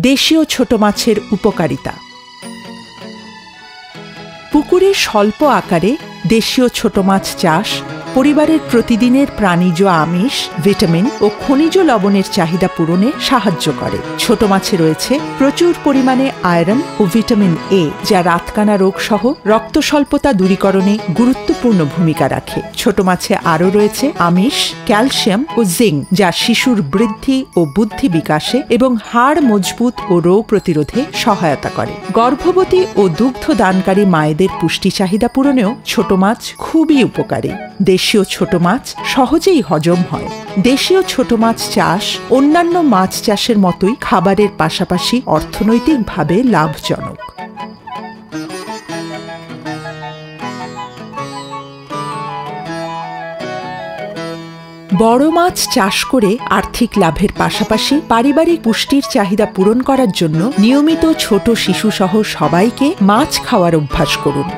দেশীয় ছোট মাছের উপকারিতা। পুকুরে স্বল্প আকারে দেশীয় ছোট মাছ চাষ পরিবারের প্রতিদিনের প্রাণীজ আমিষ, ভিটামিন ও খনিজ লবণের চাহিদা পূরণে সাহায্য করে। ছোট মাছে রয়েছে প্রচুর পরিমাণে আয়রন ও ভিটামিন এ, যা রাতকানা রোগ সহ রক্ত স্বল্পতা দূরীকরণে গুরুত্বপূর্ণ ভূমিকা রাখে। ছোট মাছে আরও রয়েছে আমিষ, ক্যালসিয়াম ও জিঙ্ক, যা শিশুর বৃদ্ধি ও বুদ্ধি বিকাশে এবং হাড় মজবুত ও রোগ প্রতিরোধে সহায়তা করে। গর্ভবতী ও দুগ্ধদানকারী মায়েদের পুষ্টি চাহিদা পূরণেও ছোট মাছ খুবই উপকারী। দেশীয় ছোট মাছ সহজেই হজম হয়। দেশীয় ছোট মাছ চাষ অন্যান্য মাছ চাষের মতোই খাবারের পাশাপাশি অর্থনৈতিকভাবে লাভজনক। বড় মাছ চাষ করে আর্থিক লাভের পাশাপাশি পারিবারিক পুষ্টির চাহিদা পূরণ করার জন্য নিয়মিত ছোট শিশুসহ সবাইকে মাছ খাওয়ার অভ্যাস করুন।